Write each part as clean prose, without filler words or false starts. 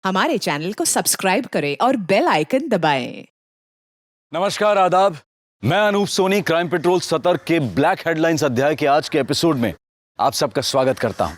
हमारे चैनल को सब्सक्राइब करें और बेल आइकन दबाएं। नमस्कार, आदाब। मैं अनूप सोनी क्राइम पेट्रोल सतर्क के ब्लैक हेडलाइंस अध्याय के आज के एपिसोड में आप सबका स्वागत करता हूं।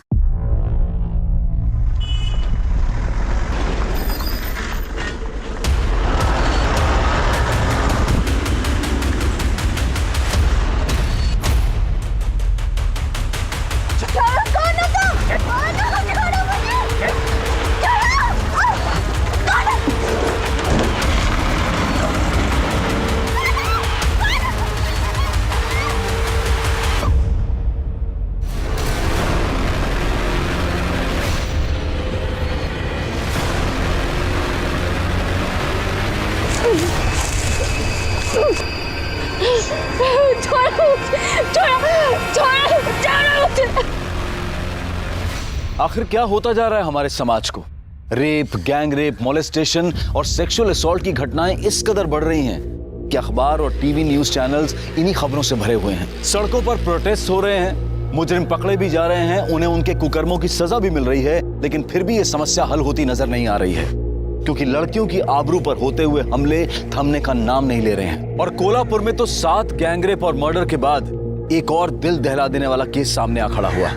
आखिर क्या होता जा रहा है हमारे समाज को? रेप, गैंग रेप, मोलेस्टेशन और सेक्सुअल असॉल्ट की घटनाएं इस कदर बढ़ रही हैं कि अखबार और टीवी न्यूज चैनल्स इन्हीं खबरों से भरे हुए हैं। सड़कों पर प्रोटेस्ट हो रहे हैं, मुजरिम पकड़े भी जा रहे हैं, उन्हें उनके कुकर्मों की सजा भी मिल रही है, लेकिन फिर भी ये समस्या हल होती नजर नहीं आ रही है, क्योंकि लड़कियों की आबरू पर होते हुए हमले थमने का नाम नहीं ले रहे हैं। और कोल्हापुर में तो 7 गैंगरेप और मर्डर के बाद एक और दिल दहला देने वाला केस सामने आ खड़ा हुआ।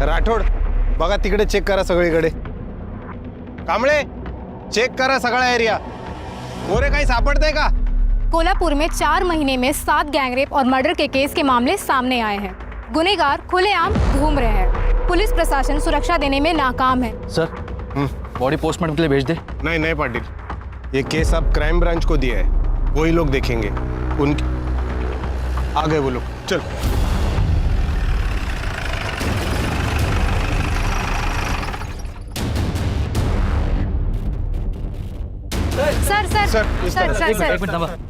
राठोड, बघा तिकडे चेक करा सगळीकडे। कांबळे, चेक करा सगळा एरिया। मोरे काही सापडतंय का? कोल्हापुर में 4 महीने में 7 गैंगरेप और मर्डर के केस के मामले सामने आए हैं। गुनहगार खुलेआम घूम रहे हैं। पुलिस प्रशासन सुरक्षा देने में नाकाम है। सर, बॉडी पोस्टमार्टम के लिए भेज दे। नहीं पाटिल, ये केस अब क्राइम ब्रांच को दिया है, वही लोग देखेंगे। उनके आ गए वो लोग। चल सर,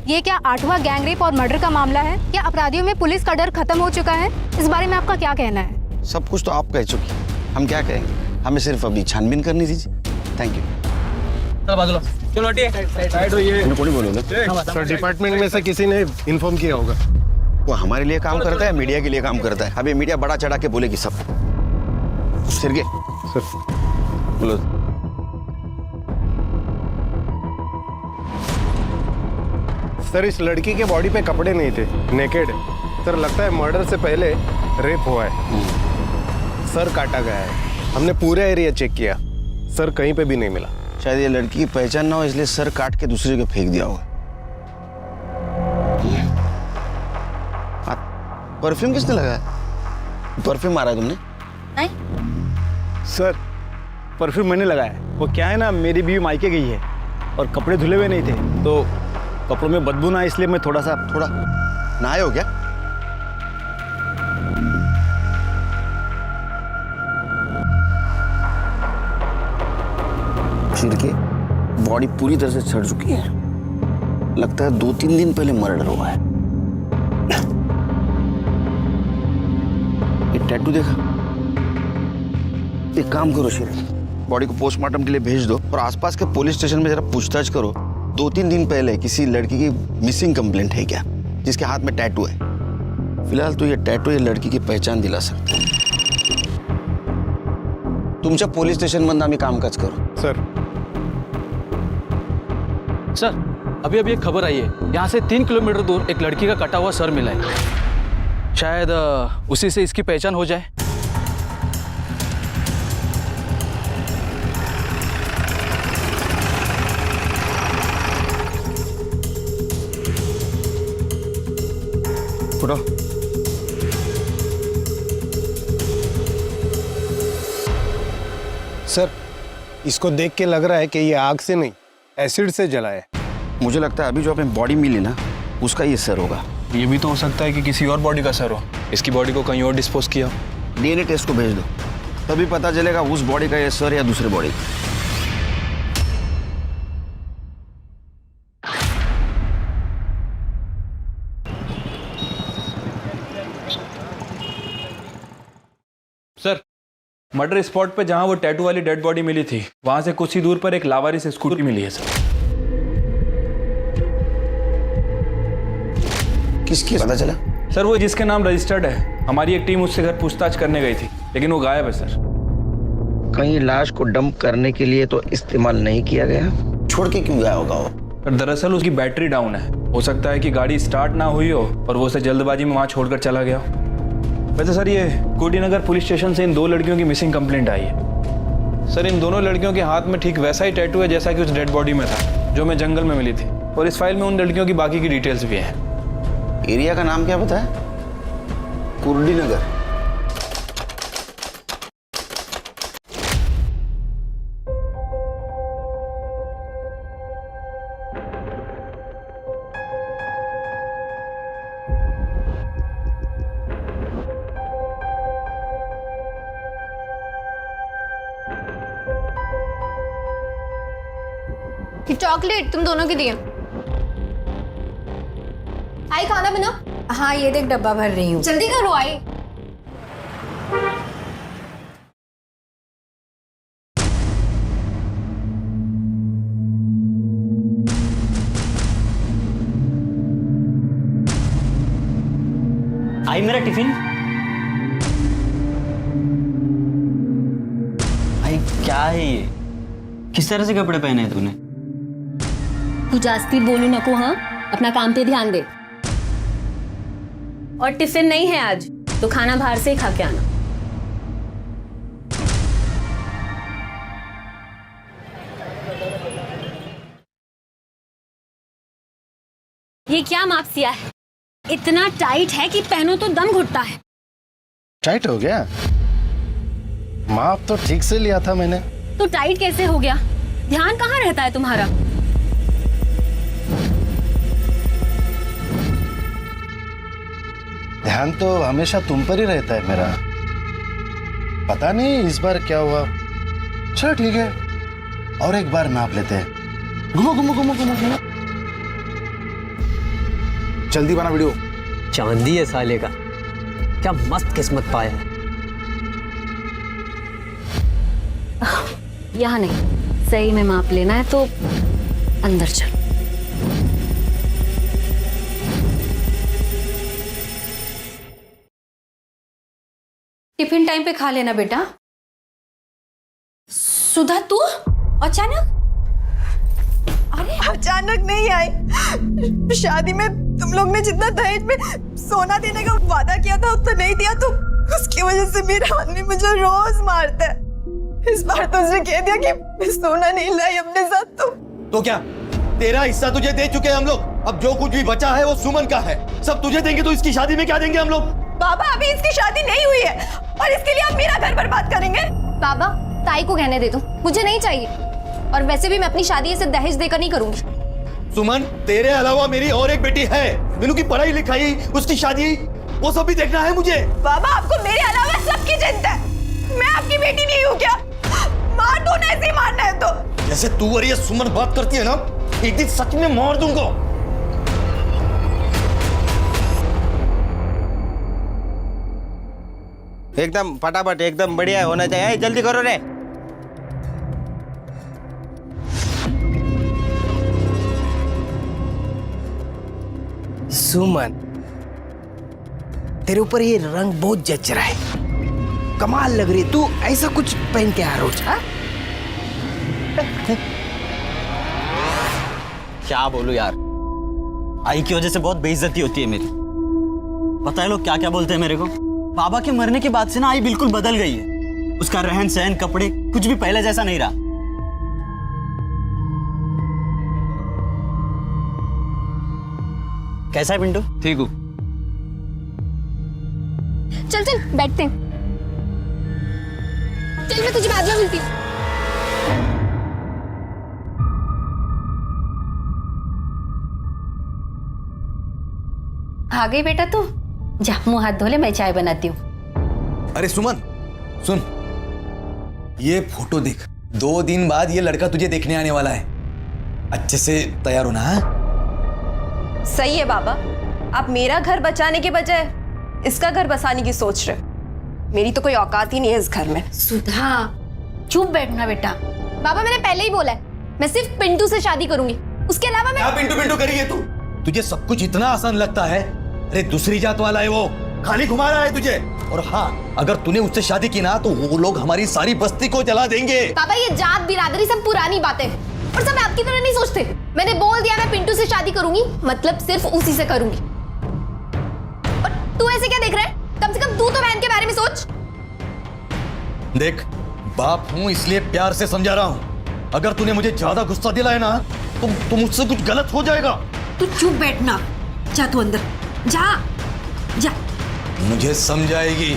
ये क्या 8वां गैंगरेप और मर्डर का मामला है? क्या अपराधियों में पुलिस का डर खत्म हो चुका है? इस बारे में आपका क्या कहना है? सब कुछ तो आप कह चुकी, हम क्या कहेंगे? हमें सिर्फ अभी छानबीन करनी दीजिए। Thank you. कोई बोलोगे? सर, डिपार्टमेंट में से किसी ने इन्फॉर्म किया होगा। वो हमारे लिए काम करता है, मीडिया के लिए काम करता है। अभी मीडिया बड़ा चढ़ा के बोलेगी सब। सिरगे सर, बोलो। सर, इस लड़की के बॉडी पे कपड़े नहीं थे, नेकेड है। सर, लगता है मर्डर से पहले रेप हुआ है। सर काटा गया है। हमने पूरा एरिया चेक किया, सर कहीं पे भी नहीं मिला। शायद ये लड़की की पहचान ना हो, इसलिए सर काट के दूसरे को फेंक दिया होगा। परफ्यूम किसने लगाया? परफ्यूम मारा है तुमने? नहीं सर, परफ्यूम मैंने लगाया है। वो क्या है ना, मेरी बीवी मायके गई है और कपड़े धुले हुए नहीं थे, तो कपड़ों में बदबू ना, इसलिए मैं थोड़ा नहाए हो क्या? शिरके, बॉडी पूरी तरह से सड़ चुकी है। लगता है 2-3 दिन पहले मर्डर हुआ है। ये टैटू देखा? एक काम करो शिरके, बॉडी को पोस्टमार्टम के लिए भेज दो और आसपास के पुलिस स्टेशन में जरा पूछताछ करो। 2-3 दिन पहले किसी लड़की की मिसिंग कंप्लेंट है क्या, जिसके हाथ में टैटू है? फिलहाल तो ये टैटू ये लड़की की पहचान दिला सकता है। तुमच्या पोलीस स्टेशन मधून आम्ही कामकाज करू। सर, अभी एक खबर आई है, यहाँ से 3 किलोमीटर दूर एक लड़की का कटा हुआ सर मिला है। शायद उसी से इसकी पहचान हो जाए। उठो। सर, इसको देख के लग रहा है कि ये आग से नहीं, एसिड से जला है। मुझे लगता है अभी जो हमें बॉडी मिली ना, उसका ये सर होगा। ये भी तो हो सकता है कि किसी और बॉडी का सर हो, इसकी बॉडी को कहीं और डिस्पोज किया। डीएनए टेस्ट को भेज दो, तभी पता चलेगा उस बॉडी का ये सर या दूसरे बॉडी। सर, मर्डर स्पॉट पे जहां वो टैटू वाली डेड बॉडी मिली थी, वहां से कुछ ही दूर पर एक लावारिस स्कूटी मिली है सर। किसकी पता चला? सर, वो जिसके नाम रजिस्टर्ड है। हमारी एक टीम उससे घर पूछताछ करने गई थी, लेकिन वो गायब है सर। कहीं लाश को डंप करने के लिए तो इस्तेमाल नहीं किया गया? छोड़ के क्यों गया होगा वो? पर दरअसल उसकी बैटरी डाउन है। हो सकता है कि गाड़ी स्टार्ट ना हुई हो और वो उसे जल्दबाजी में वहां छोड़कर चला गया हो। वैसे सर, ये कोडीनगर पुलिस स्टेशन से इन 2 लड़कियों की मिसिंग कंप्लेंट आई है। सर, इन दोनों लड़कियों के हाथ में ठीक वैसा ही टैटू है जैसा कि उस डेड बॉडी में था जो हमें जंगल में मिली थी। और इस फाइल में उन लड़कियों की बाकी की डिटेल्स भी हैं। एरिया का नाम क्या बताया? कोडीनगर। चॉकलेट तुम दोनों के लिए। आई खाना बना। हाँ ये देख डब्बा भर रही हूँ। जल्दी करो आई। आई मेरा टिफिन। आई क्या है ये? किस तरह से कपड़े पहने हैं तूने? तू जास्ती बोलू नको। हाँ अपना काम पे ध्यान दे। और टिफिन नहीं है आज तो खाना बाहर से ही खा के आना। ये क्या माप सिया है? इतना टाइट है कि पहनो तो दम घुटता है। टाइट हो गया? माप तो ठीक से लिया था मैंने। तो टाइट कैसे हो गया? ध्यान कहाँ रहता है तुम्हारा? ध्यान तो हमेशा तुम पर ही रहता है मेरा। पता नहीं इस बार क्या हुआ। चलो ठीक है, और एक बार नाप लेते हैं। घुमो घुमो घुमो घुमो घुमो। जल्दी बना वीडियो। चांदी है साले का। क्या मस्त किस्मत पाया है। यहाँ नहीं, सही में माप लेना है तो अंदर चल। टिफिन टाइम पे खा लेना बेटा। सुधा तू अचानक? अरे अचानक नहीं आई। शादी में तुम लोग ने जितना दहेज में सोना देने का वादा किया था उतना नहीं दिया, तो उसकी वजह से मेरा आदमी मुझे रोज मारता है। इस बार तो उसने कह दिया कि मैं सोना नहीं लाई अपने साथ। तो क्या तेरा हिस्सा तुझे दे चुके हैं हम लोग? अब जो कुछ भी बचा है वो सुमन का है। सब तुझे देंगे तो इसकी शादी में क्या देंगे हम लोग? बाबा अभी इसकी शादी नहीं हुई है और इसके लिए आप मेरा घर बर्बाद करेंगे? बाबा ताई को कहने दे दो, मुझे नहीं चाहिए। और वैसे भी मैं अपनी शादी ऐसे दहेज देकर नहीं करूंगी। सुमन, तेरे अलावा मेरी और एक बेटी है। मीनू की पढ़ाई लिखाई, उसकी शादी, वो सब भी देखना है मुझे। बाबा आपको मेरे अलावा सबकी चिंता है। मैं आपकी बेटी नहीं हूँ क्या? मार दो ना, ऐसे ही मारना है तो। जैसे तू और ये सुमन बात करती है ना, एक दिन सच में मार दूंगा। एकदम फटाफट, एकदम बढ़िया होना चाहिए। जल्दी करो रे। सुमन, तेरे ऊपर ये रंग बहुत जच रहा है। कमाल लग रही है। तू ऐसा कुछ पहन के आ रोज? क्या बोलूं यार, आई की वजह से बहुत बेइज्जती होती है मेरी। पता है लोग क्या क्या बोलते हैं मेरे को? बाबा के मरने के बाद से ना आई बिल्कुल बदल गई है। उसका रहन सहन, कपड़े, कुछ भी पहले जैसा नहीं रहा। कैसा है पिंटू? ठीक हूँ। चल चल बैठते हैं। चल मैं तुझे बाद में मिलती हूँ। आ गई बेटा तू? जा मुंह हाथ धो ले, मैं चाय बनाती हूँ। अरे सुमन सुन, ये फोटो देख। 2 दिन बाद ये लड़का तुझे देखने आने वाला है। अच्छे से तैयार होना है। सही है बाबा, आप मेरा घर बचाने के बजाय इसका घर बसाने की सोच रहे। मेरी तो कोई औकात ही नहीं है इस घर में। सुधा चुप बैठना बेटा। बाबा मैंने पहले ही बोला है, मैं सिर्फ पिंटू से शादी करूंगी, उसके अलावा मैं। क्या पिंटू पिंटू करी है तू? तुझे सब कुछ इतना आसान लगता है? अरे दूसरी जात वाला है वो, खाली घुमा रहा है तुझे। और हाँ, अगर तूने उससे शादी की ना तो वो लोग हमारी सारी बस्ती को जला देंगे। पापा ये जात बिरादरी सब पुरानी बातें हैं और सब आपकी तरह नहीं सोचते। मैंने बोल दिया मैं पिंटू से शादी करूंगी, मतलब सिर्फ उसी से करूंगी। और तू ऐसे क्या देख रहा है? कम से कम तू तो बहन के बारे में सोच। देख, बाप हूं इसलिए प्यार से समझा रहा हूं। अगर तूने मुझे ज्यादा गुस्सा दिलाया ना तो मुझसे कुछ गलत हो जाएगा। तू चुप बैठना, जा तू अंदर जा जा। मुझे समझाएगी।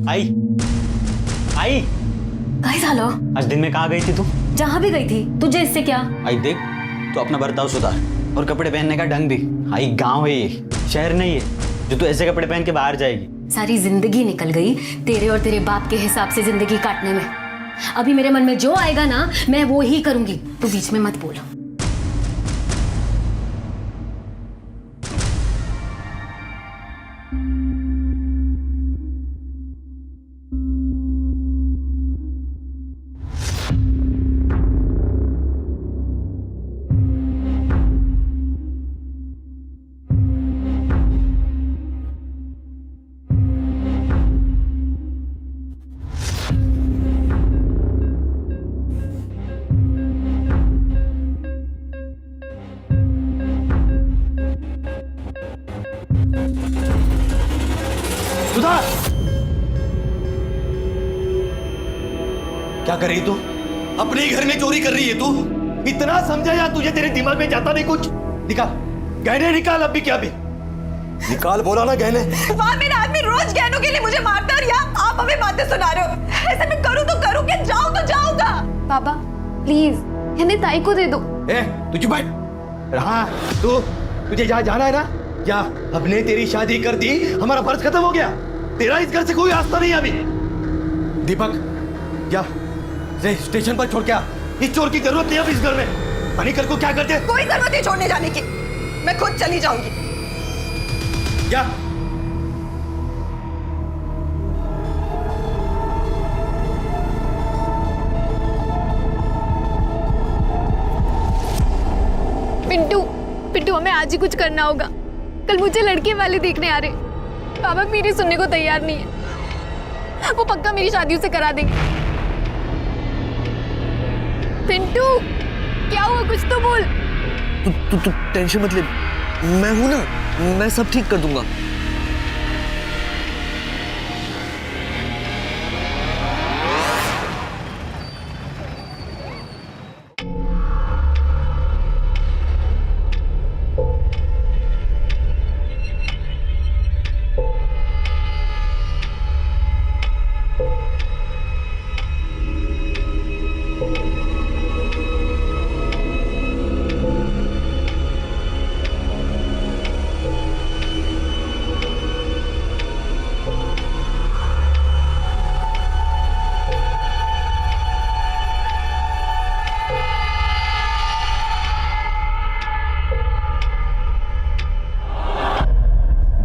आई आई काय झालं? आज दिन में कहाँ गई थी तू? जहां भी गई थी, तुझे इससे क्या? आई देख, तो अपना बर्ताव सुधार और कपड़े पहनने का ढंग भी। आई गांव है ये, शहर नहीं है जो तू ऐसे कपड़े पहन के बाहर जाएगी। सारी जिंदगी निकल गई तेरे और तेरे बाप के हिसाब से जिंदगी काटने में। अभी मेरे मन में जो आएगा ना मैं वो ही करूंगी। तू बीच में मत बोल। सुधा, क्या कर रही तू? अपने ही घर में चोरी कर रही है तू? इतना समझा या तुझे? तेरे दिमाग में जाता नहीं कुछ? निकाल गहने, निकाल अभी क्या भी निकाल। बोला ना गहने। वहाँ मेरा आदमी रोज गहनों के लिए मुझे मारता है और यहाँ आप हमें बातें सुना रहे हो। ऐसे मैं करूँ तो करूँ, क्या जाऊँ तो जाऊँगा। पापा प्लीज हिंदी ताई को दे दो। ए, तू चुप बैठ। हाँ, तुझे जहाँ जाना है ना क्या? हमने तेरी शादी कर दी, हमारा फर्ज खत्म हो गया। तेरा इस घर से कोई रास्ता नहीं है अभी। दीपक, क्या स्टेशन पर छोड़ के आ। इस चोर की जरूरत नहीं है अब इस घर में। अनिकल को क्या करते? कोई जरूरत नहीं छोड़ने जाने की, मैं खुद चली जाऊंगी। क्या? पिंटू पिंटू हमें आज ही कुछ करना होगा। कल मुझे लड़के वाले देखने आ रहे। पापा मेरी सुनने को तैयार नहीं है। वो पक्का मेरी शादी उसे करा देंगे। पिंटू क्या हुआ? कुछ तो बोल। तू टेंशन मत ले, मैं हूं ना, मैं सब ठीक कर दूंगा।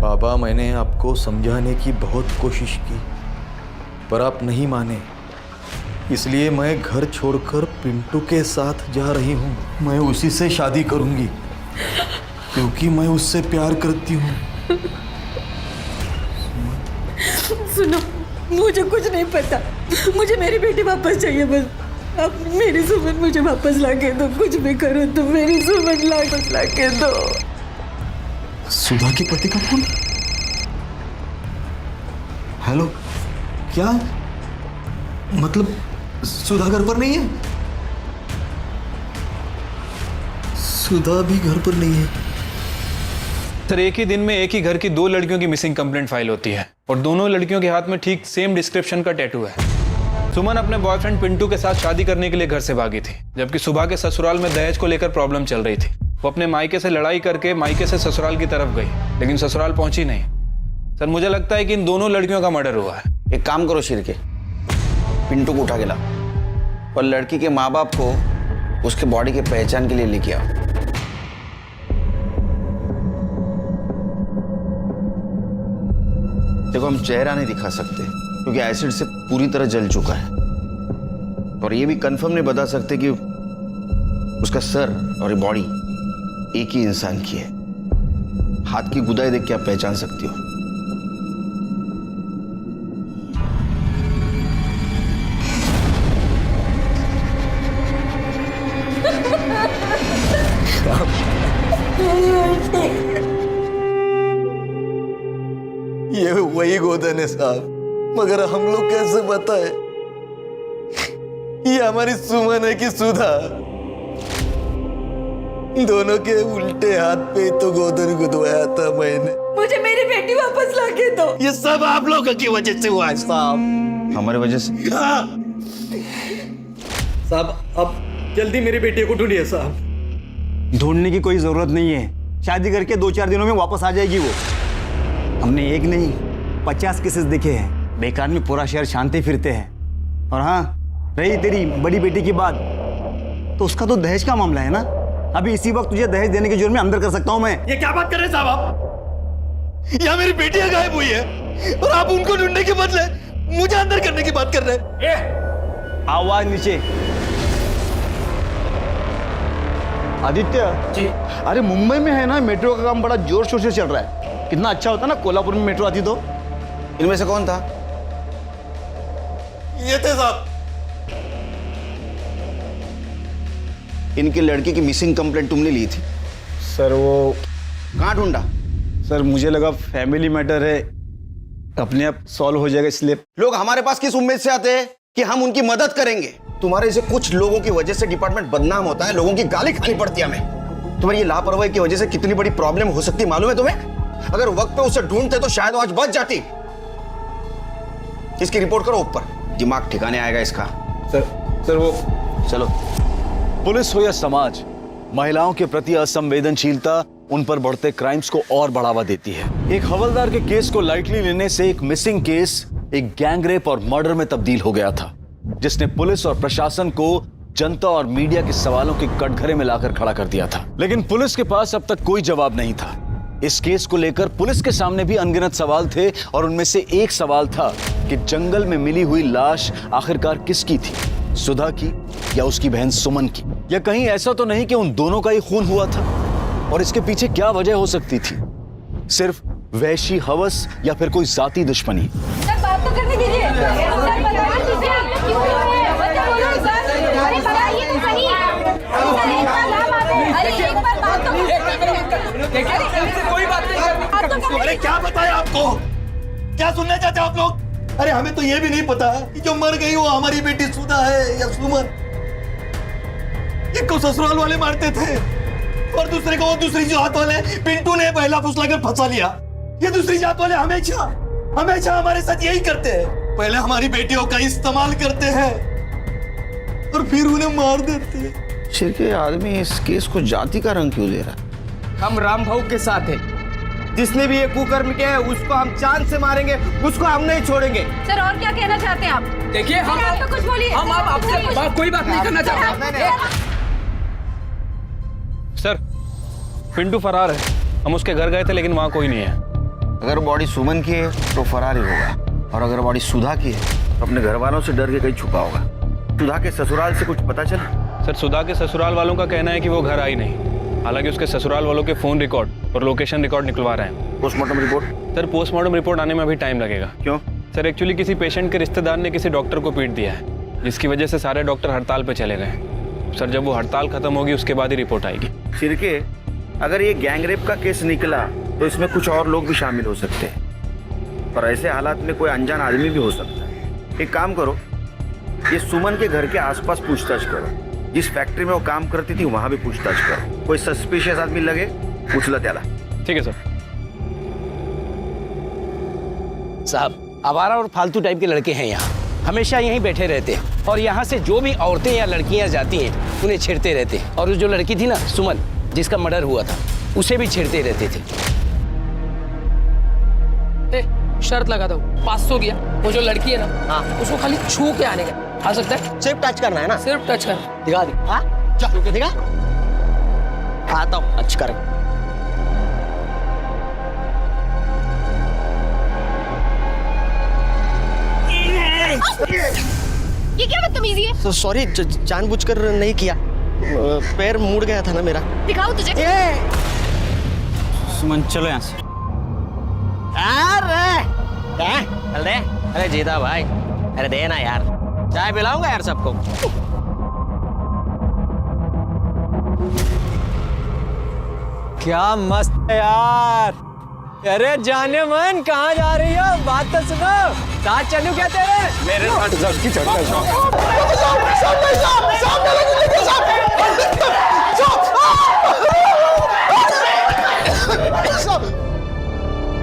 बाबा, मैंने आपको समझाने की बहुत कोशिश की पर आप नहीं माने, इसलिए मैं घर छोड़कर पिंटू के साथ जा रही हूँ। मैं उसी से शादी करूँगी क्योंकि मैं उससे प्यार करती हूँ। सुनो, मुझे कुछ नहीं पता, मुझे मेरी बेटी वापस चाहिए बस। अब मेरी सुमन मुझे वापस लाके दो, कुछ भी करो तुम मेरी सुमन वापस लाके दो। सुधा के पति का फोन? हेलो, क्या मतलब सुधा घर पर नहीं है? सुधा भी घर पर नहीं है। सर, एक ही दिन में एक ही घर की 2 लड़कियों की मिसिंग कंप्लेंट फाइल होती है और दोनों लड़कियों के हाथ में ठीक सेम डिस्क्रिप्शन का टैटू है। सुमन अपने बॉयफ्रेंड पिंटू के साथ शादी करने के लिए घर से भागी थी, जबकि सुबह के ससुराल में दहेज को लेकर प्रॉब्लम चल रही थी। वो अपने मायके से लड़ाई करके मायके से ससुराल की तरफ गई, लेकिन ससुराल पहुंची नहीं। सर, मुझे लगता है कि इन दोनों लड़कियों का मर्डर हुआ है। एक काम करो शिरके, पिंटू को उठा के ला और लड़की के माँ बाप को उसके बॉडी के पहचान के लिए लेके आओ। देखो, हम चेहरा नहीं दिखा सकते क्योंकि एसिड से पूरी तरह जल चुका है और ये भी कंफर्म नहीं बता सकते कि उसका सर और ये बॉडी एक ही इंसान की है। हाथ की गुदाई देख के आप पहचान सकती हो। ये वही गोदन है साहब, मगर हम लोग कैसे बताए ये हमारी सुमन है कि सुधा? दोनों के उल्टे हाथ पे तो गोदन गुदवाया था मैंने। मुझे मेरी बेटी वापस लाके दो। ये सब आप लोगों की वजह से हुआ है साहब। हमारे वजह से? हाँ। साहब अब जल्दी मेरी बेटी को ढूंढिए साहब। ढूंढने की कोई जरूरत नहीं है, शादी करके 2-4 दिनों में वापस आ जाएगी वो। हमने एक नहीं 50 केसेस देखे हैं, बेकार में पूरा शहर शांति फिरते हैं। और हाँ, रही तेरी बड़ी बेटी की बात, तो उसका तो दहेज का मामला है ना। अभी इसी वक्त तुझे दहेज देने के जुर्म में अंदर कर सकता हूं मैं। ये क्या बात कर रहे हैं साहब आप? यहाँ मेरी बेटियां गायब हुई है और आप उनको ढूंढने के बदले मुझे अंदर करने की बात कर रहे हैं। आवाज नीचे। आदित्य जी, अरे मुंबई में है ना मेट्रो का काम बड़ा जोर शोर से चल रहा है। कितना अच्छा होता ना कोल्हापुर में मेट्रो आती तो। इनमें से कौन था? ये थे साहब। इनकी लड़की की मिसिंग कंप्लेंट तुमने ली थी? सर वो कहाँ ढूंढा? सर मुझे लगा फैमिली मैटर है, अपने आप सॉल्व हो जाएगा, इसलिए। लोग हमारे पास किस उम्मीद से आते हैं कि हम उनकी मदद करेंगे? तुम्हारे जैसे कुछ लोगों की वजह से डिपार्टमेंट बदनाम होता है, लोगों की गाली खानी पड़ती है हमें। तुम्हारी ये लापरवाही की वजह से कितनी बड़ी प्रॉब्लम हो सकती है मालूम है तुम्हें? अगर वक्त पे उसे ढूंढते तो शायद आज बच जाती। इसकी रिपोर्ट करो ऊपर, दिमाग ठिकाने आएगा इसका। सर वो चलो। पुलिस हो या समाज, महिलाओं के प्रति असंवेदनशीलता उन पर बढ़ते क्राइम्स को और बढ़ावा देती है। एक हवलदार के केस को लाइटली लेने से एक मिसिंग केस एक गैंगरेप और मर्डर में तब्दील हो गया था, जिसने पुलिस और प्रशासन को जनता और मीडिया के सवालों के कटघरे में लाकर खड़ा कर दिया था। लेकिन पुलिस के पास अब तक कोई जवाब नहीं था। इस केस को लेकर पुलिस के सामने भी अनगिनत सवाल थे और उनमें से एक सवाल था कि जंगल में मिली हुई लाश आखिरकार किसकी थी, सुधा की या उसकी बहन सुमन की? या कहीं ऐसा तो नहीं कि उन दोनों का ही खून हुआ था? और इसके पीछे क्या वजह हो सकती थी? सिर्फ वहशी हवस या फिर कोई जाती दुश्मनी? सर बात तो करने दीजिए। सर बताइए मुझे क्यों है? बोलो सर। अरे बताइए तो सही। अरे एक बार बात तो देखिए, कोई बात नहीं। अरे क्या बताया आपको? क्या सुनना चाहते हो आप लोग? अरे हमें तो ये भी नहीं पता कि जो मर गई वो हमारी बेटी सुधा है या सुमन। एक को ससुराल वाले मारते थे और दूसरे को वो दूसरी जात वाले पिंटू ने पहला फुसलाकर फंसा लिया। ये दूसरी जात वाले हमेशा हमारे साथ यही करते हैं। पहले हमारी बेटियों का इस्तेमाल करते हैं और फिर उन्हें मार देते हैं। शिर के आदमी इस केस को जाति का रंग क्यों दे रहा? हम राम भाऊ के साथ हैं। जिसने भी ये कुकर्म किया है उसको हम चांद से मारेंगे, उसको हम नहीं छोड़ेंगे। सर और क्या कहना चाहते हैं आप? देखिए हम आप तो कुछ बोलिए। हम आपसे कोई बात नहीं करना चाहते। सर पिंटू फरार है, हम उसके घर गए थे लेकिन वहाँ कोई नहीं है। अगर बॉडी सुमन की है तो फरार ही होगा, और अगर बॉडी सुधा की है तो अपने घर वालों से डर के कहीं छुपा होगा। सुधा के ससुराल से कुछ पता चला? सर सुधा के ससुराल वालों का कहना है कि वो घर आई नहीं, हालांकि उसके ससुराल वालों के फोन रिकॉर्ड और लोकेशन रिकॉर्ड निकलवा रहे हैं। Postmortem report? Sir postmortem report आने में अभी टाइम लगेगा। क्यों? सर एक्चुअली किसी पेशेंट के रिश्तेदार ने किसी डॉक्टर को पीट दिया है, जिसकी वजह से सारे डॉक्टर हड़ताल पे चले गए। सर जब वो हड़ताल खत्म होगी उसके बाद ही रिपोर्ट आएगी। शिरके, अगर ये गैंगरेप का केस निकला तो इसमें कुछ और लोग भी शामिल हो सकते हैं, और ऐसे हालात में कोई अनजान आदमी भी हो सकता है। एक काम करो, ये सुमन के घर के आसपास पूछताछ करो। जिस फैक्ट्री में वो काम करती थी वहां भी पूछताछ करो। कोई सस्पिशियस आदमी लगे पूछ लो त्याला। ठीक है सर। साहब आवारा और फालतू टाइप के लड़के हैं यहाँ, हमेशा यहीं बैठे रहते हैं और यहाँ से जो भी औरतें या लड़कियाँ जाती हैं उन्हें छेड़ते रहते हैं। और जो लड़की थी ना सुमन, जिसका मर्डर हुआ था, उसे भी छेड़ते रहते थे। शर्त लगा दो, 500 गया। वो जो लड़की है ना, हाँ, उसको खाली छू के आने का आ सकता है। सिर्फ टच करना है ना? सिर्फ टच करना। दिखा दी। हाँ छू के दिखा। आता हूँ टच कर। ये क्या बदतमीजी है? सॉरी, जानबूझकर नहीं किया, पैर मुड़ गया था ना मेरा। दिखाओ तुझे। सुमन चलो यहाँ से। चल दे। अरे जीता भाई, अरे दे ना यार, चाय पिलाऊंगा यार सबको। क्या मस्त है यार। अरे जाने मन, कहाँ जा रही हो? बात तो सुनो, साथ चलूं क्या तेरे? मेरे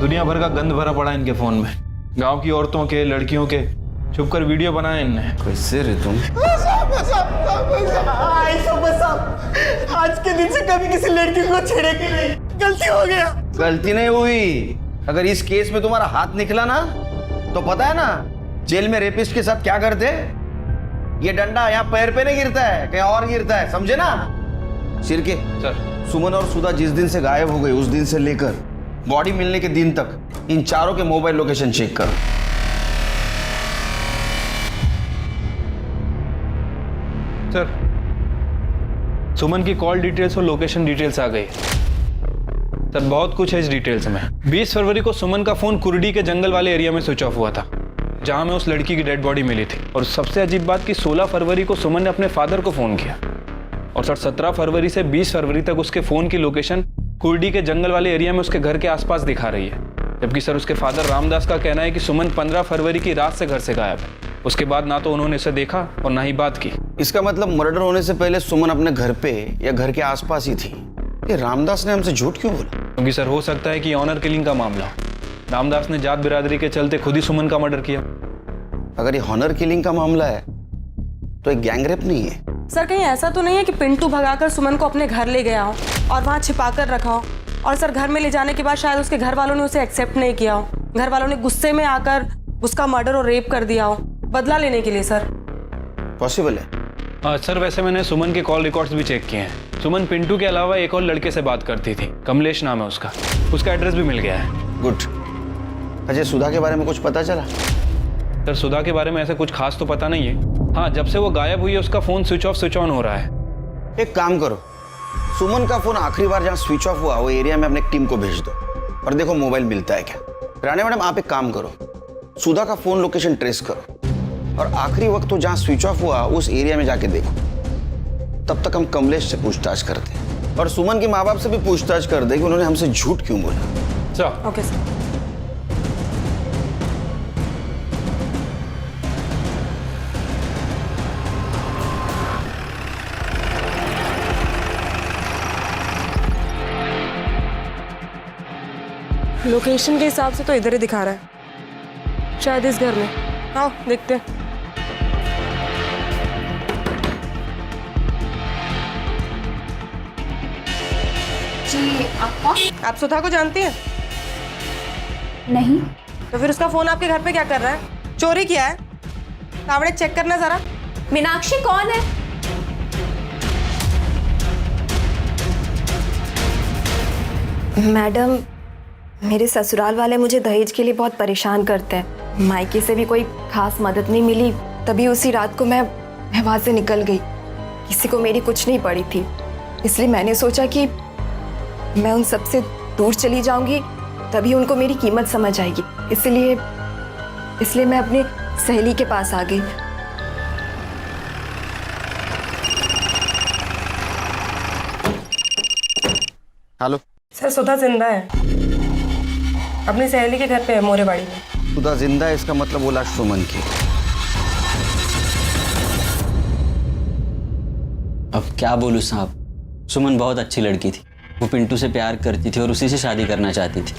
दुनिया भर का गंद भरा पड़ा इनके फोन में, गांव की औरतों के, लड़कियों के, छुपकर वीडियो बनाए इनने। कैसे रे तुम? आज के दिन से कभी किसी लड़की को छेड़ेगी नहीं, गलती हो गया। गलती नहीं हुई। अगर इस केस में तुम्हारा हाथ निकला ना, तो पता है ना जेल में रेपिस्ट के साथ क्या करते? ये डंडा यहाँ पैर पे नहीं गिरता है, कहीं और गिरता है, समझे ना? सिरके सर, सुमन और सुधा जिस दिन से गायब हो गई, उस दिन से लेकर बॉडी मिलने के दिन तक इन चारों के मोबाइल लोकेशन चेक करो। सर, सुमन की कॉल डिटेल्स और लोकेशन डिटेल्स आ गई। सर, बहुत कुछ है इस डिटेल्स में। 20 फरवरी को सुमन का फोन कुर्डी के जंगल वाले एरिया में स्विच ऑफ हुआ था, जहां में उस लड़की की डेड बॉडी मिली थी। और सबसे अजीब बात कि 16 फरवरी को सुमन ने अपने फादर को फोन किया, और सर 17 फरवरी से 20 फरवरी तक उसके फोन की लोकेशन कुर्डी के जंगल वाले एरिया में उसके घर के आसपास दिखा रही है। जबकि सर उसके फादर रामदास का कहना है कि सुमन 15 फरवरी की रात से घर से गायब है। उसके बाद ना तो उन्होंने इसे देखा और ना ही बात की। इसका मतलब मर्डर होने से पहले सुमन अपने घर पे या घर के आसपास ही थी। ये रामदास ने हमसे झूठ क्यों बोला? क्योंकि सर हो सकता है कि ऑनर किलिंग का मामला हो। रामदास ने जात बिरादरी के चलते खुद ही सुमन का मर्डर किया। अगर ये ऑनर किलिंग का मामला है तो एक गैंगरेप नहीं है। सर कहीं ऐसा तो नहीं है कि पिंटू भगाकर सुमन को अपने घर ले गया हो और वहाँ छिपा कर रखा हो, और सर घर में ले जाने के बाद शायद उसके घर वालों ने उसे एक्सेप्ट नहीं किया हो, घर वालों ने गुस्से में आकर उसका मर्डर और रेप कर दिया हो बदला लेने के लिए? सर पॉसिबल है। सर, वैसे मैंने सुमन के कॉल रिकॉर्ड्स भी चेक किए हैं। सुमन पिंटू के अलावा एक और लड़के से बात करती थी, कमलेश नाम है उसका एड्रेस भी मिल गया है। गुड। अजय, सुधा के बारे में कुछ पता चला? सर, सुधा के बारे में ऐसा कुछ खास तो पता नहीं है। हाँ, जब से वो गायब हुई है उसका फोन स्विच ऑन हो रहा है। एक काम करो, सुमन का फोन आखिरी बार जहाँ स्विच ऑफ हुआ वो एरिया में अपने टीम को भेज दो और देखो मोबाइल मिलता है क्या। राणे मैडम, आप एक काम करो, सुधा का फोन लोकेशन ट्रेस करो और आखिरी वक्त तो जहाँ स्विच ऑफ हुआ उस एरिया में जाके देखो। तब तक हम कमलेश से पूछताछ करते हैं और सुमन के माँ बाप से भी पूछताछ कर दे कि उन्होंने हमसे झूठ क्यों बोला। चलो। Okay sir. लोकेशन के हिसाब से तो इधर ही दिखा रहा है, शायद इस घर में। आओ देखते हैं। जी आप कौन? आप सुधा को जानती हैं? नहीं। तो फिर उसका फोन आपके घर पे क्या कर रहा है? चोरी किया है? कावड़े चेक करना जरा। मीनाक्षी कौन है? मैडम, मेरे ससुराल वाले मुझे दहेज के लिए बहुत परेशान करते हैं। मायके से भी कोई खास मदद नहीं मिली, तभी उसी रात को मैं वहाँ से निकल गई। किसी को मेरी कुछ नहीं पड़ी थी, इसलिए मैंने सोचा कि मैं उन सबसे दूर चली जाऊंगी, तभी उनको मेरी कीमत समझ आएगी। इसलिए मैं अपनी सहेली के पास आ गई। हेलो सर, सुधा जिंदा है, अपनी सहेली के घर पे है, मोरेबाड़ी में। सुधा जिंदा है, इसका मतलब वो लाश सुमन की। अब क्या बोलूं साहब, सुमन बहुत अच्छी लड़की थी। वो पिंटू से प्यार करती थी और उसी से शादी करना चाहती थी,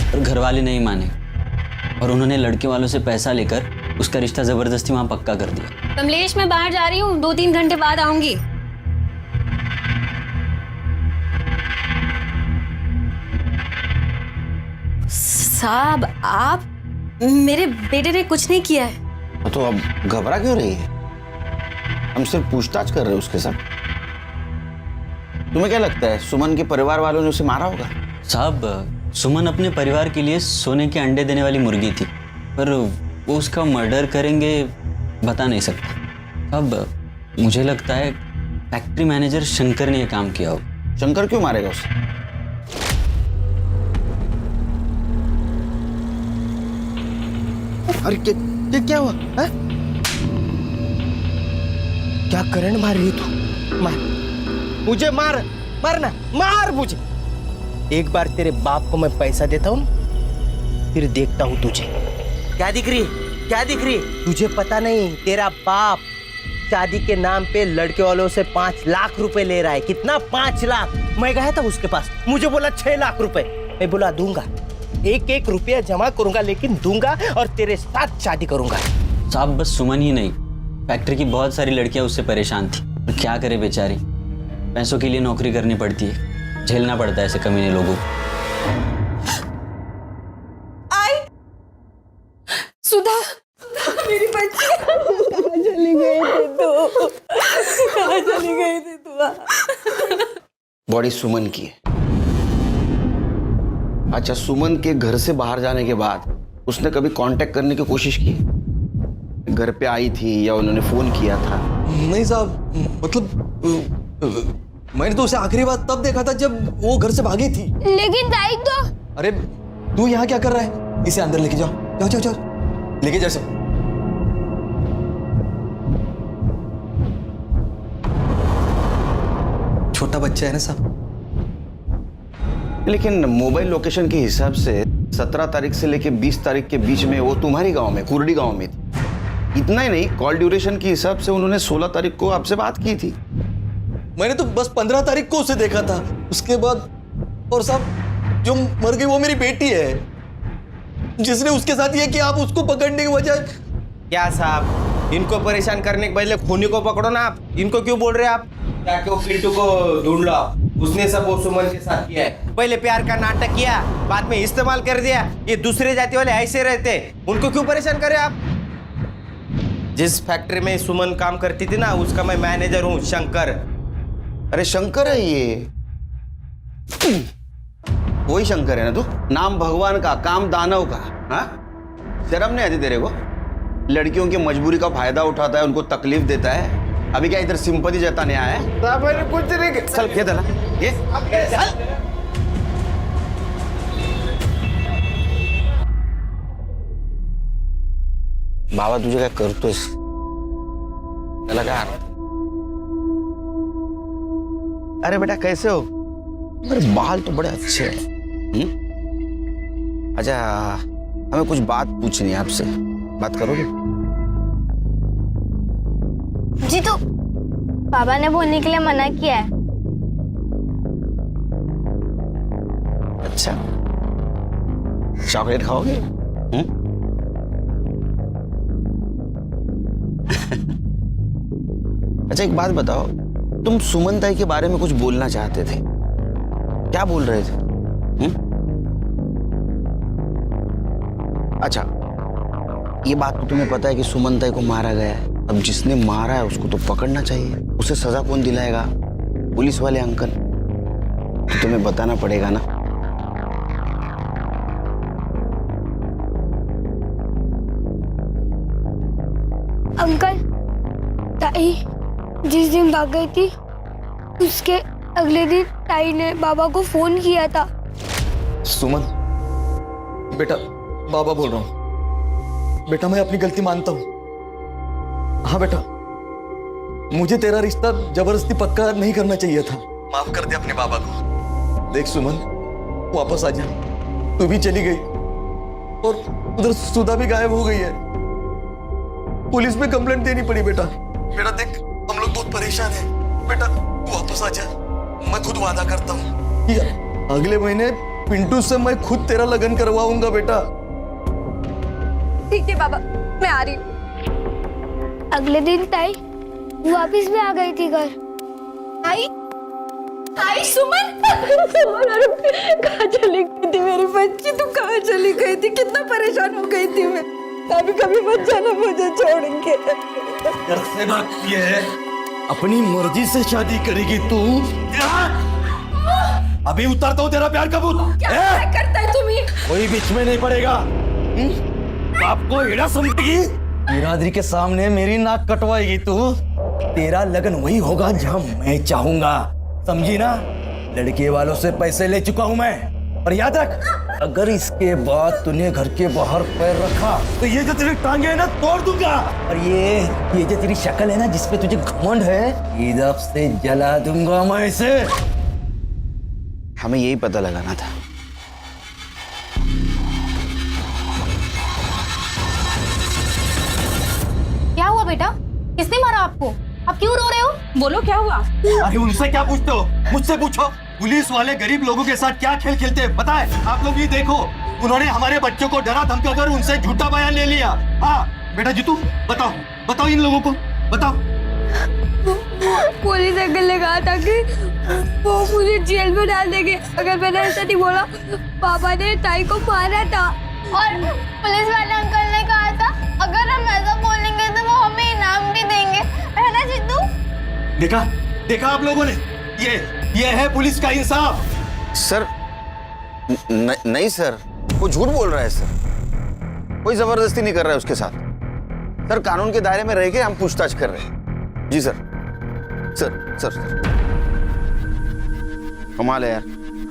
और घर वाले नहीं माने और उन्होंने लड़के वालों से पैसा लेकर उसका रिश्ता जबरदस्ती वहां पक्का कर दिया। कमलेश, मैं बाहर जा रही हूँ, 2-3 घंटे बाद आऊंगी। साहब, आप, मेरे बेटे ने कुछ नहीं किया है। तो अब घबरा क्यों रही है? हम सिर्फ पूछताछ कर रहे हैं उसके साथ। तुम्हें क्या लगता है सुमन के परिवार वालों ने उसे मारा होगा? साहब, सुमन अपने परिवार के लिए सोने के अंडे देने वाली मुर्गी थी, पर वो उसका मर्डर करेंगे बता नहीं सकता। अब मुझे लगता है फैक्ट्री मैनेजर शंकर ने यह काम किया हो। शंकर क्यों मारेगा उसे? अरे क्या हुआ है? क्या करंट मार रही है तू? मार मुझे, मार मारना, मार मुझे। एक बार तेरे बाप को मैं पैसा देता हूँ, फिर देखता हूँ तुझे। क्या दिख रही है? क्या दिख रही है? तुझे पता नहीं, तेरा बाप शादी के नाम पे लड़के वालों से 5 लाख रुपए ले रहा है। कितना? 5 लाख। मैं गया था उसके पास, मुझे बोला 6 लाख रुपए। मैं बोला दूंगा, एक रुपया जमा करूंगा, लेकिन दूंगा और तेरे साथ शादी करूंगा। साहब बस सुमन ही नहीं, फैक्ट्री की बहुत सारी लड़कियां उससे परेशान थी। पर क्या करे बेचारी, पैसों के लिए नौकरी करनी पड़ती है, झेलना पड़ता है ऐसे कमीने लोगों को। आई सुधा, मेरी बच्ची कहाँ चली गई थी तू? कहाँ चली गई थी तू? बॉडी सुमन की है। अच्छा, सुमन के घर से बाहर जाने के बाद उसने कभी कांटेक्ट करने की कोशिश की? घर पे आई थी या उन्होंने फोन किया था? नहीं साहब, मतलब मैंने तो उसे आखिरी बार तब देखा था जब वो घर से भागी थी। लेकिन ताई तो। अरे तू यहाँ क्या कर रहा है? इसे अंदर लेके जाओ, जाओ जाओ जाओ, लेके जा सब। छोटा बच्चा है ना साहब। लेकिन मोबाइल लोकेशन के हिसाब से 17 तारीख से लेके 20 तारीख के बीच में वो तुम्हारी गांव में, कुर्डी गांव में थी। इतना ही नहीं, कॉल ड्यूरेशन के हिसाब से उन्होंने 16 तारीख को आपसे बात की थी। मैंने तो बस 15 तारीख को उसे देखा था, उसके बाद। और साहब जो मर गई वो मेरी बेटी है, जिसने उसके साथ ये किया। आप उसको पकड़ने की वजह क्या साहब, इनको परेशान करने के बदले खूनी को पकड़ो ना। आप इनको क्यों बोल रहे हैं? आप क्या क्यों पिंटू को ढूंढ लो? उसने सब वो सुमन के साथ किया है। पहले प्यार का नाटक किया, बाद में इस्तेमाल कर दिया। ये दूसरे जाति वाले ऐसे रहते, उनको क्यों परेशान करे आप? जिस फैक्ट्री में सुमन काम करती थी ना, उसका मैं मैनेजर हूँ, शंकर। अरे शंकर है ये, वही शंकर है ना तू? नाम भगवान का, काम दानव का। हाँ, शर्म नहीं आती तेरे को? लड़कियों की मजबूरी का फायदा उठाता है, उनको तकलीफ देता है। अभी क्या इधर सिंपैथी जताने आया है? कुछ नहीं। चल ये दला, ये बाबा तुझे काय करतोयस? त्याला काय? अरे बेटा कैसे हो? अरे बाल तो बड़े अच्छे हैं। अच्छा, हमें कुछ बात पूछनी है आपसे, बात करोगे? जी तो पापा ने बोलने के लिए मना किया है। अच्छा, चॉकलेट खाओगे? अच्छा एक बात बताओ, तुम सुमन ताई के बारे में कुछ बोलना चाहते थे, क्या बोल रहे थे? अच्छा, ये बात तो तुम्हें पता है कि सुमन ताई को मारा गया है। अब जिसने मारा है उसको तो पकड़ना चाहिए, उसे सजा कौन दिलाएगा? पुलिस वाले अंकल। तो तुम्हें बताना पड़ेगा ना। अंकल, ताई जिस दिन भाग गई थी, उसके अगले दिन ताई ने बाबा को फोन किया था। सुमन बेटा, बाबा बोल रहा हूं। बेटा मैं अपनी गलती मानता हूं। हाँ बेटा, मुझे तेरा रिश्ता जबरदस्ती पक्का नहीं करना चाहिए था। माफ कर दे अपने बाबा को। देख सुमन, वापस आ जा। तू भी चली गई और उधर सुधा भी गायब हो गई है। पुलिस में कंप्लेंट देनी पड़ी बेटा। बेटा देख, हम लोग बहुत परेशान हैं। बेटा वापस आ जा, मैं खुद वादा करता हूँ। अगले महीने पिंटू से मैं खुद तेरा लगन करवाऊंगा बेटा। ठीक है बाबा, मैं आ रही हूँ। अगले दिन ताई वापस भी आ गई थी घर। आई आई सुमन, कहाँ चली गई थी मेरी बच्ची? तू कहाँ चली गई थी? कितना परेशान हो गई थी मैं। कभी कभी मत जाना मुझे छोड़ के। से बात ये है, अपनी मर्जी से शादी करेगी तू? अभी उतारता हूँ तेरा प्यार का भूत। क्या करता है तुम्हें? कोई बीच में नहीं पड़ेगा। बाप को एड़ा समझेगी? बिरादरी के सामने मेरी नाक कटवाएगी तू? तेरा लगन वही होगा जहां मैं चाहूंगा, समझी ना? लड़के वालों से पैसे ले चुका हूं मैं, और याद रख, अगर इसके बाद तूने घर के बाहर पैर रखा तो ये जो तेरी टांगे है ना तोड़ दूंगा, और ये जो तेरी शक्ल है ना जिसपे तुझे घमंड है, ईदब से जला दूंगा मैं इसे। हमें यही पता लगाना था। क्या हुआ बेटा? किसने मारा आपको? आप क्यों रो रहे हो? बोलो क्या हुआ? अरे उनसे क्या पूछते हो, मुझसे पूछो। पुलिस वाले गरीब लोगों के साथ क्या खेल खेलते हैं बताए? आप लोग ये देखो, उन्होंने हमारे बच्चों को डरा धमकाकर उनसे झूठा बयान ले लिया। हाँ बेटा जीतू, बताओ बताओ इन लोगों को, बताओ। पुलिस अंकल ने कहा था कि वो मुझे जेल में डाल देंगे अगर मैंने ऐसा नहीं बोला। पापा ने ताई को मारा था, और पुलिस वाले अंकल ने कहा था अगर हम ऐसा बोलेंगे तो वो हमें इनाम भी देंगे, है ना जिद्दू? देखा देखा आप लोगों ने, ये है पुलिस का इंसाफ। सर नहीं सर, वो झूठ बोल रहा है सर, कोई जबरदस्ती नहीं कर रहा है उसके साथ। सर कानून के दायरे में रह के हम पूछताछ कर रहे हैं। जी सर। सर सर सर कमाल है यार,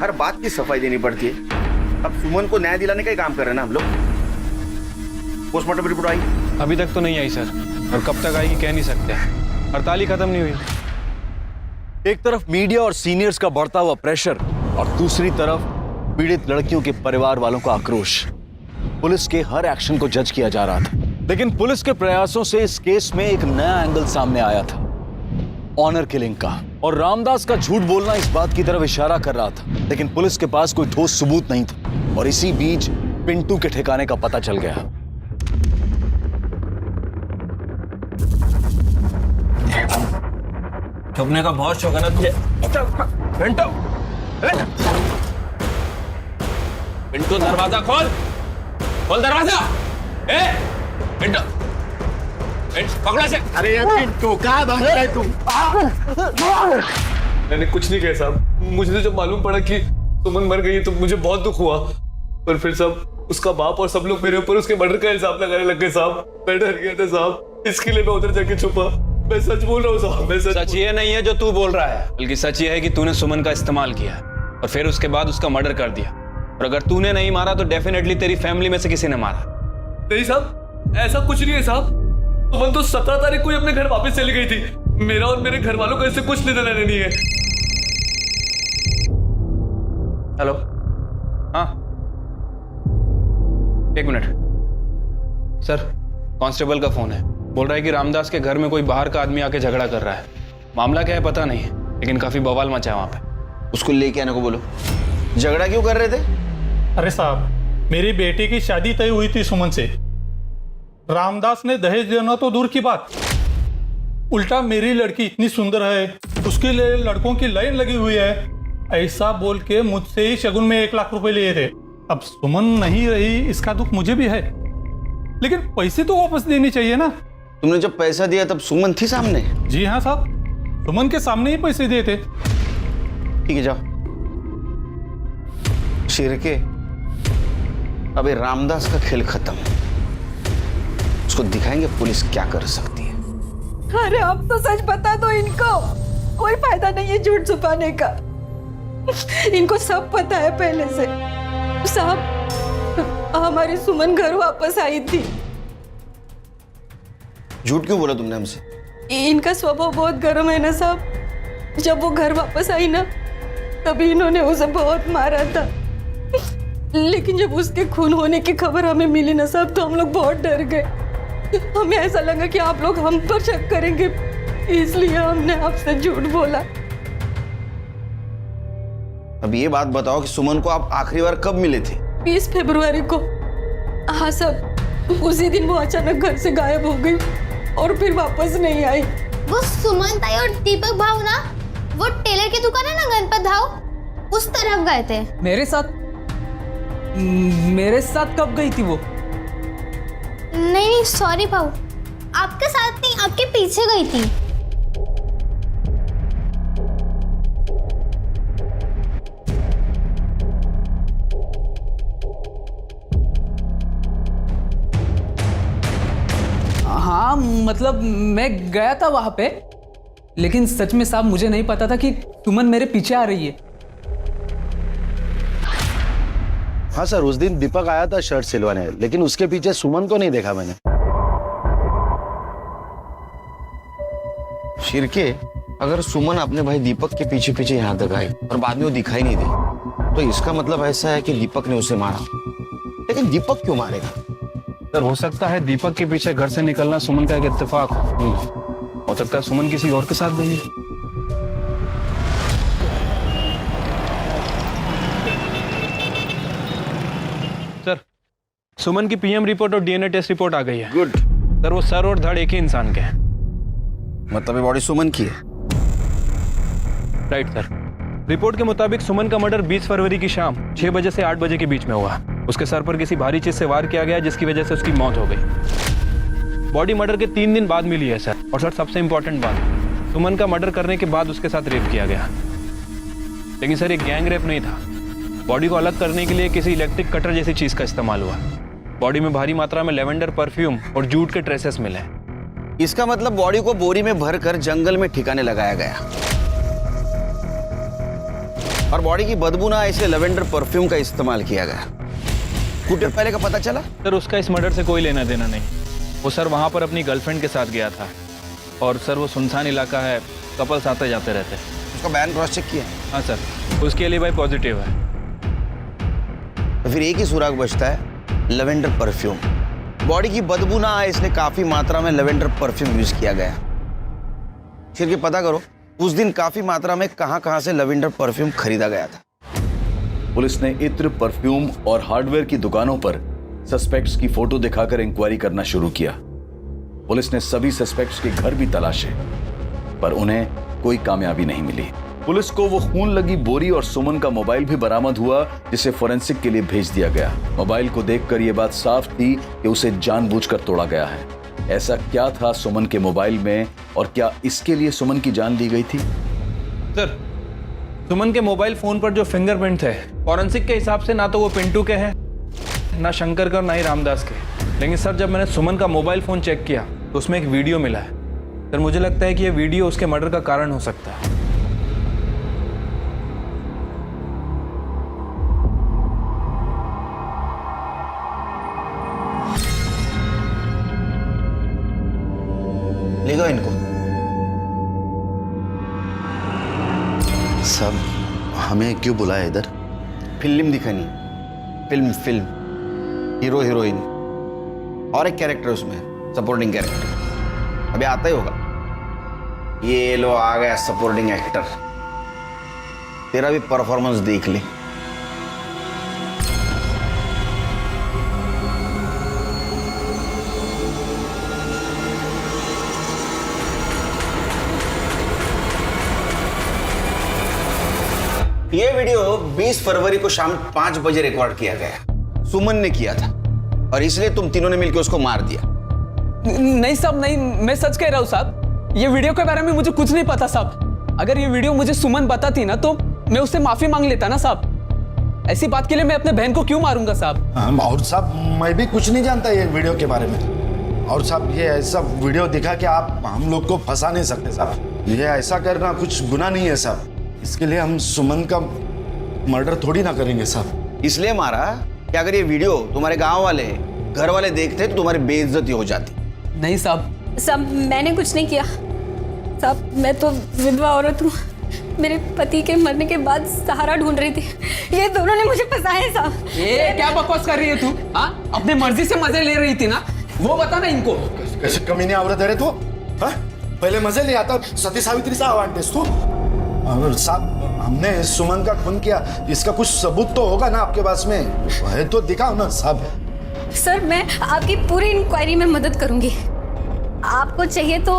हर बात की सफाई देनी पड़ती है। अब सुमन को न्याय दिलाने का ही काम कर रहे हैं ना हम लोग। पोस्टमार्टम रिपोर्ट आई? अभी तक तो नहीं आई सर, और कब तक आएगी कह नहीं सकते, हड़ताल ही खत्म नहीं हुई। एक तरफ मीडिया और सीनियर्स का बढ़ता हुआ प्रेशर, और दूसरी तरफ पीड़ित लड़कियों के परिवार वालों का आक्रोश। पुलिस के हर एक्शन को जज किया जा रहा था, लेकिन पुलिस के प्रयासों से इस केस में एक नया एंगल सामने आया था, ऑनर किलिंग का। और रामदास का झूठ बोलना इस बात की तरफ इशारा कर रहा था, लेकिन पुलिस के पास कोई ठोस सबूत नहीं था। और इसी बीच पिंटू के ठिकाने का पता चल गया। छुपने का बहुत शौक है ना तुझे? पिंटू, पिंटू दरवाजा खोल, खोल दरवाजा। पिंटू, पकड़ा से। अरे यार पिंटू कहाँ भाग रहा है तू? मैंने कुछ नहीं किया साहब, मुझे तो जब मालूम पड़ा कि सुमन मर गई तो मुझे बहुत दुख हुआ, पर फिर सब उसका बाप और सब लोग मेरे ऊपर उसके मर्डर का इल्जाम लगाने लग गए साहब। मैं डर गया था साहब, इसके लिए मैं उधर जाके छुपा। मैं सच बोल रहा हूँ साहब, मैं सच ये नहीं है जो तू बोल रहा है, बल्कि सच ये है कि तूने सुमन का इस्तेमाल किया और फिर उसके बाद उसका मर्डर कर दिया। और अगर तूने नहीं मारा तो डेफिनेटली तेरी फैमिली में से किसी ने मारा। नहीं साहब, ऐसा कुछ नहीं है साहब। सुमन तो 17 तारीख को ही अपने घर वापस चली गई थी। मेरा और मेरे घर वालों का इससे कुछ लेना देना नहीं है। हेलो, हाँ एक मिनट सर, कांस्टेबल का फोन है, बोल रहा है कि रामदास के घर में कोई बाहर का आदमी आके झगड़ा कर रहा है। मामला क्या है पता नहीं, लेकिन काफी बवाल मचा है वहां पे। उसको लेके आने को बोलो। झगड़ा क्यों कर रहे थे? अरे साहब, मेरी बेटी की शादी तय हुई थी सुमन से। रामदास ने दहेज देना तो दूर की बात, उल्टा मेरी लड़की इतनी सुंदर है, उसके लिए लड़कों की लाइन लगी हुई है, ऐसा बोल के मुझसे ही शगुन में 1 लाख रुपए लिए थे। अब सुमन नहीं रही, इसका दुख मुझे भी है, लेकिन पैसे तो वापस देने चाहिए ना। तुमने जब पैसा दिया तब सुमन थी सामने? जी हाँ साहब, सुमन के सामने ही पैसे दिए थे। ठीक है जाओ। शिरके, अबे रामदास का खेल खत्म, उसको दिखाएंगे पुलिस क्या कर सकती है। अरे अब तो सच बता दो इनको, कोई फायदा नहीं है झूठ छुपाने का। इनको सब पता है पहले से। साहब, हमारी सुमन घर वापस आई थी। झूठ क्यों बोला तुमने हमसे? इनका स्वभाव बहुत गर्म है ना साहब। जब वो घर वापस आई ना, तभी इन्होंने उसे बहुत मारा था, लेकिन जब उसके खून होने की खबर हमें मिली ना साहब, तो हम लोग बहुत डर गए। हमें ऐसा लगा कि आप लोग हम पर शक करेंगे, इसलिए हमने आपसे झूठ बोला। अब ये बात बताओ कि सुमन को आप आखिरी बार कब मिले थे? 20 फरवरी को। हाँ साहब, उसी दिन वो अचानक घर से गायब हो गई और फिर वापस नहीं आई। वो सुमन ताई और दीपक भाव ना, वो टेलर की दुकान है ना गणपत भाव, उस तरफ गए थे। मेरे साथ कब गई थी वो? नहीं सॉरी भाव, आपके साथ नहीं, आपके पीछे गई थी। मतलब मैं गया था वहां पे, लेकिन सच में साहब मुझे नहीं पता था कि सुमन मेरे पीछे आ रही है। हाँ सर, उस दिन दीपक आया था शर्ट सिलवाने, लेकिन उसके पीछे सुमन को नहीं देखा मैंने। शिरके, अगर सुमन अपने भाई दीपक के पीछे पीछे यहाँ तक आई और बाद में वो दिखाई नहीं दी, तो इसका मतलब ऐसा है कि दीपक ने उसे मारा। लेकिन दीपक क्यों मारेगा? सर हो सकता है दीपक के पीछे घर से निकलना सुमन का एक इत्तेफाक हो सकता है सुमन किसी और के साथ गई है। सर सुमन की पीएम रिपोर्ट और डीएनए टेस्ट रिपोर्ट आ गई है। गुड। सर वो सर और धड़ एक ही इंसान के हैं। मतलब ये बॉडी सुमन की है? Right sir. रिपोर्ट के मुताबिक सुमन का मर्डर 20 फरवरी की शाम 6 बजे से 8 बजे के बीच में हुआ। उसके सर पर किसी भारी चीज से वार किया गया, जिसकी वजह से उसकी मौत हो गई। बॉडी मर्डर के 3 दिन बाद मिली है सर। और सर सबसे इंपॉर्टेंट बात, सुमन का मर्डर करने के बाद उसके साथ रेप किया गया। लेकिन सर ये गैंग रेप नहीं था। बॉडी को अलग करने के लिए किसी इलेक्ट्रिक कटर जैसी चीज का इस्तेमाल हुआ। बॉडी में भारी मात्रा में लेवेंडर परफ्यूम और जूट के ट्रेसेस मिले। इसका मतलब बॉडी को बोरी में भरकर जंगल में ठिकाने लगाया गया और बॉडी की बदबू ना इसलिए लेवेंडर परफ्यूम का इस्तेमाल किया गया। कुछ देर पहले का पता चला? सर उसका इस मर्डर से कोई लेना देना नहीं। वो सर वहां पर अपनी गर्लफ्रेंड के साथ गया था और सर वो सुनसान इलाका है, कपल्स आते जाते रहते। उसका बयान क्रॉस चेक किया? हाँ सर, उसके लिए भाई पॉजिटिव है। तो फिर एक ही सुराग बचता है, लेवेंडर परफ्यूम। बॉडी की बदबू ना आए इसलिए काफी मात्रा में लेवेंडर परफ्यूम यूज किया गया। फिर के पता करो उस दिन काफी मात्रा में कहां से लेवेंडर परफ्यूम खरीदा गया था। पुलिस ने इत्र, परफ्यूम और हार्डवेयर की दुकानों पर सस्पेक्ट्स की फोटो दिखाकर इंक्वायरी करना शुरू किया। पुलिस ने सभी सस्पेक्ट्स के घर भी तलाशे, पर उन्हें कोई कामयाबी नहीं मिली। पुलिस को वो खून लगी बोरी और सुमन का मोबाइल भी बरामद हुआ, जिसे फोरेंसिक के लिए भेज दिया गया। मोबाइल को देखकर यह बात साफ थी कि उसे जानबूझकर तोड़ा गया है। ऐसा क्या था सुमन के मोबाइल में और क्या इसके लिए सुमन की जान ली गई थी? सर सुमन के मोबाइल फोन पर जो फिंगरप्रिंट थे, फॉरेंसिक के हिसाब से ना तो वो पिंटू के हैं, ना शंकर के और ना ही रामदास के। लेकिन सर जब मैंने सुमन का मोबाइल फोन चेक किया तो उसमें एक वीडियो मिला है। सर मुझे लगता है कि ये वीडियो उसके मर्डर का कारण हो सकता है। ले गो इनको। सब हमें क्यों बुलाया इधर? फिल्म दिखानी। फिल्म हीरो हीरोइन और एक कैरेक्टर उसमें, सपोर्टिंग कैरेक्टर। अभी आता ही होगा। ये लो आ गया सपोर्टिंग एक्टर। तेरा भी परफॉर्मेंस देख ले। ये वीडियो 20 फरवरी को शाम 5 बजे रिकॉर्ड किया गया। सुमन ने किया था और इसलिए तुम तीनों ने मिलकर उसको मार दिया। नहीं साहब, नहीं, मैं सच कह रहा हूँ साहब। ये वीडियो के बारे में मुझे कुछ नहीं पता साहब। अगर ये वीडियो मुझे सुमन बताती ना तो मैं उससे माफी मांग लेता ना साहब। ऐसी बात के लिए मैं अपने बहन को क्यों मारूंगा साहब? और साहब मैं भी कुछ नहीं जानता ये वीडियो के बारे में। और साहब ये ऐसा वीडियो दिखा कि आप हम लोग को फंसा नहीं सकते साहब। ये ऐसा करना कुछ गुनाह नहीं है साहब। इसके लिए हम सुमन का मर्डर थोड़ी ना करेंगे साहब। इसलिए मारा कि अगर ये वीडियो तुम्हारे गांव वाले, घर वाले देखते तो तुम्हारी बेइज्जती हो जाती। नहीं साहब। साहब मैंने कुछ नहीं किया साहब। मैं तो विधवा औरत हूँ। मेरे पति के मरने के बाद सहारा ढूंढ रही थी। ये दोनों ने मुझे फंसाया साहब। ये क्या बकवास कर रही है तू? हाँ, अपने मर्जी से मजे ले रही थी ना, वो बता ना इनको। कैसे कमीनी औरत है रे तू? हाँ? पहले मजे ले आता, सती सावित्री सा आवाज देस तू। और साहब हमने सुमन का खून किया, इसका कुछ सबूत तो होगा ना आपके पास में? है तो दिखाओ ना साहब। सर मैं आपकी पूरी इंक्वायरी में मदद करूंगी। आपको चाहिए तो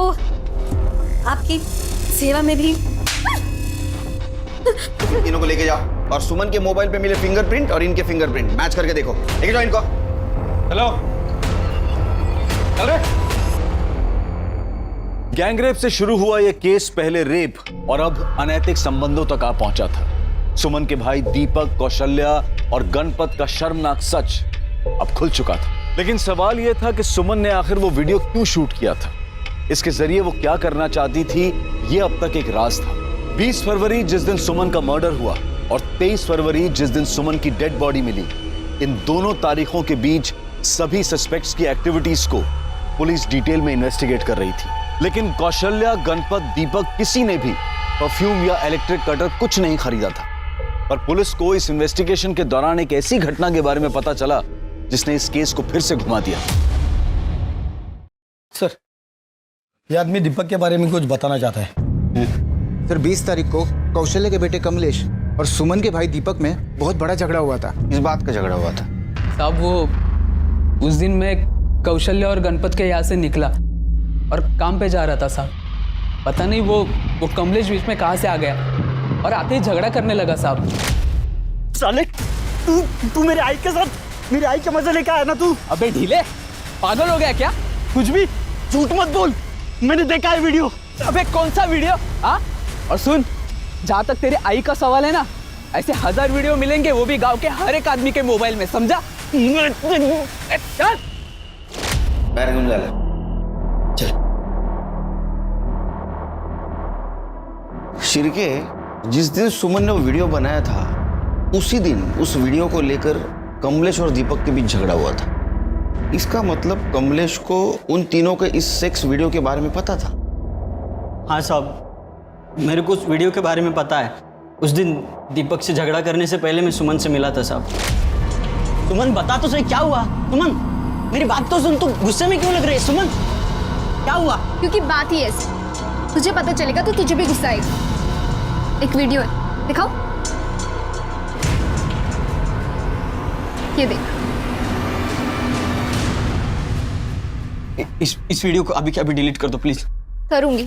आपकी सेवा में भी। इनको को लेके जाओ और सुमन के मोबाइल पे मिले फिंगरप्रिंट और इनके फिंगरप्रिंट मैच करके देखो। लेके जाओ इनको। हेलो, अरे गैंगरेप से शुरू हुआ यह केस पहले रेप और अब अनैतिक संबंधों तक आ पहुंचा था। सुमन के भाई दीपक, कौशल्या और गणपत का शर्मनाक सच अब खुल चुका था। लेकिन सवाल यह था कि सुमन ने आखिर वो वीडियो क्यों शूट किया था? इसके जरिए वो क्या करना चाहती थी ये अब तक एक राज था। 20 फरवरी जिस दिन सुमन का मर्डर हुआ और 23 फरवरी जिस दिन सुमन की डेड बॉडी मिली, इन दोनों तारीखों के बीच सभी सस्पेक्ट्स की एक्टिविटीज को पुलिस डिटेल में इन्वेस्टिगेट कर रही थी। लेकिन कौशल्या, गणपत, दीपक किसी ने भी परफ्यूम या इलेक्ट्रिक कटर कुछ नहीं खरीदा था। पर पुलिस को इस इन्वेस्टिगेशन के दौरान एक ऐसी घटना के बारे में पता चला जिसने इस केस को फिर से घुमा दिया। सर, ये आदमी दीपक के बारे में कुछ बताना चाहता है। सर, 20 तारीख को कौशल्य के बेटे कमलेश और सुमन के भाई दीपक में बहुत बड़ा झगड़ा हुआ था। इस बात का झगड़ा हुआ था साहब, वो उस दिन मैं कौशल्य और गणपत के यहाँ से निकला और काम पे जा रहा था साहब। पता नहीं वो कमलेश बीच में कहाँ से आ गया और आते ही झगड़ा करने लगा साहब। साले, तू मेरे आई के साथ मेरी आई का मजा लेके आया ना तू? अबे ढीले, पागल हो गया क्या? कुछ भी झूठ मत बोल, मैंने देखा है वीडियो। अबे कौन सा वीडियो? हाँ, और सुन, जहाँ तक तेरे आई का सवाल है ना, ऐसे 1000 वीडियो मिलेंगे, वो भी गांव के हर एक आदमी के मोबाइल में, समझा? चल शिरके, जिस दिन सुमन ने वो वीडियो बनाया था उसी दिन उस वीडियो को लेकर कमलेश और दीपक के बीच झगड़ा हुआ था। इसका मतलब कमलेश को उन तीनों के इस सेक्स वीडियो के बारे में पता था। हाँ साहब, मेरे को उस वीडियो के बारे में पता है। उस दिन दीपक से झगड़ा करने से पहले मैं सुमन से मिला था साहब। सुमन, बता तो सही, क्या हुआ? सुमन, मेरी बात तो सुन, तू गुस्से में क्यों लग रही है? सुमन, क्या हुआ? क्योंकि बात ही ऐसी, तुझे पता चलेगा तो तुझे भी गुस्सा आएगा। एक वीडियो है, दिखाओ। ये देख। इस वीडियो को अभी के अभी डिलीट कर दो प्लीज। करूंगी,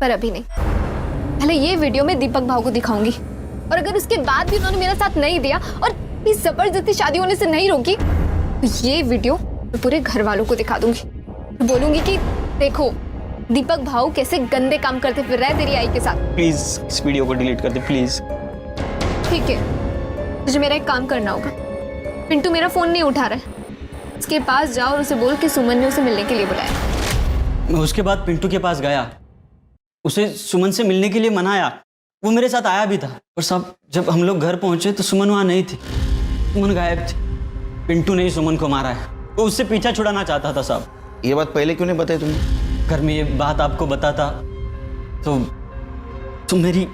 पर अभी नहीं। पहले ये वीडियो मैं दीपक भाव को दिखाऊंगी, और अगर उसके बाद भी उन्होंने मेरा साथ नहीं दिया और इस जबरदस्ती शादी होने से नहीं रोकी, तो ये वीडियो मैं पूरे घर वालों को दिखा दूंगी। तो बोलूंगी कि देखो दीपक भाव कैसे गंदे काम करते फिर रहे हैं तेरी आई के साथ। प्लीज इस वीडियो को डिलीट कर दे प्लीज। ठीक है, तुझे मेरा एक काम करना होगा। पिंटू मेरा फोन नहीं उठा रहा है, उसके पास जाओ और उसे बोल कि सुमन ने उसे मिलने के लिए बुलाया। मैं उसके बाद पिंटू के पास गया, उसे सुमन से मिलने के लिए मनाया। वो मेरे साथ आया भी था, और साहब जब हम लोग घर पहुंचे तो सुमन वहाँ नहीं थी। सुमन गायब थी। पिंटू ने ही सुमन को मारा है, वो उससे पीछा छुड़ाना चाहता था साहब। ये बात पहले क्यों नहीं बताई तुमने? घर में ये बात आपको बताता तो मेरी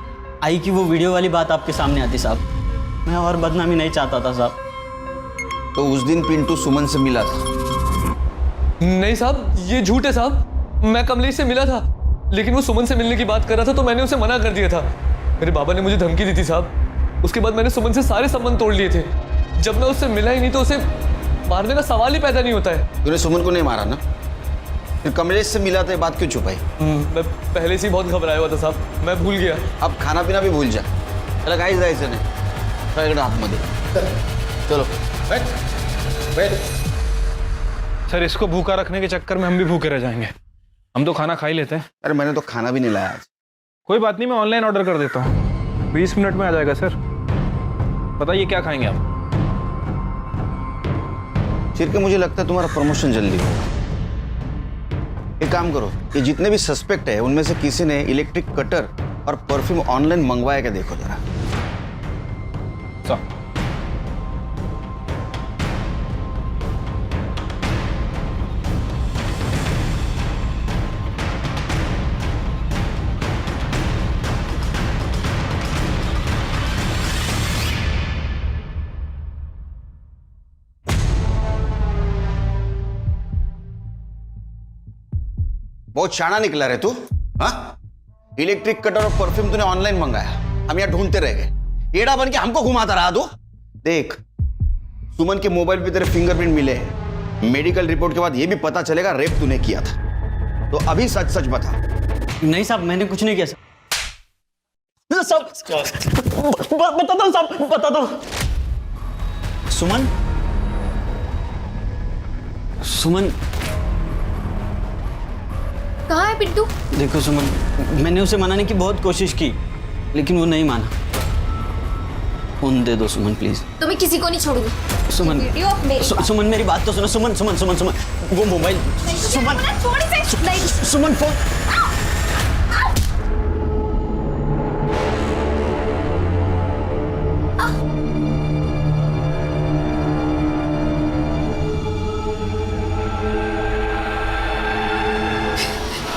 आई की वो वीडियो वाली बात आपके सामने आती साहब। मैं और बदनामी नहीं चाहता था साहब। तो उस दिन पिंटू सुमन से मिला था? नहीं साहब, ये झूठ है साहब। मैं कमलेश से मिला था, लेकिन वो सुमन से मिलने की बात कर रहा था तो मैंने उसे मना कर दिया था। मेरे बाबा ने मुझे धमकी दी थी साहब। उसके बाद मैंने सुमन से सारे संबंध तोड़ लिए थे। जब मैं उससे मिला ही नहीं तो उसे मारने का सवाल ही पैदा नहीं होता है। तूने सुमन को नहीं मारा ना? फिर कमलेश से मिला था, ये बात क्यों छुपाई? मैं पहले से ही बहुत घबराया हुआ था साहब, मैं भूल गया। अब खाना पीना भी भूल जा। चला गाइस जायचं नाही, हाथ मध्ये चलो बैठ बैठ। सर, इसको भूखा रखने के चक्कर में हम भी भूखे रह जाएंगे। हम तो खाना खा ही लेते हैं। अरे मैंने तो खाना भी नहीं लाया आज। कोई बात नहीं, मैं ऑनलाइन ऑर्डर कर देता हूँ, 20 मिनट में आ जाएगा सर। बताइए क्या खाएंगे आप? शिरके, मुझे लगता है तुम्हारा प्रमोशन जल्दी होगा। एक काम करो, ये जितने भी सस्पेक्ट है उनमें से किसी ने इलेक्ट्रिक कटर और परफ्यूम ऑनलाइन मंगवाया क्या देखो जरा। बहुत शाना निकला रे तू। हाँ, इलेक्ट्रिक कटर और परफ्यूम तूने ऑनलाइन मंगाया, हम यहाँ ढूंढते रह गए। एड़ा बन के हमको घुमाता रहा तू। देख, सुमन के मोबाइल पे तेरे फिंगरप्रिंट मिले हैं। मेडिकल रिपोर्ट के बाद ये भी पता चलेगा रेप तूने किया था। तो अभी सच सच बता। नहीं साहब, मैंने कुछ नहीं किया साहब। बताता हूँ साहब, बताता हूँ। सुमन कहाँ है पिंटू? देखो सुमन, मैंने उसे मनाने की बहुत कोशिश की, लेकिन वो नहीं माना। फोन दे दो सुमन प्लीज। तो मैं किसी को नहीं छोड़ूंगी। सुमन वीडियो मेरी सुमन मेरी बात तो सुनो। सुमन सुमन सुमन सुमन वो मोबाइल सुमन थोड़ी सी नहीं। सुमन फोन।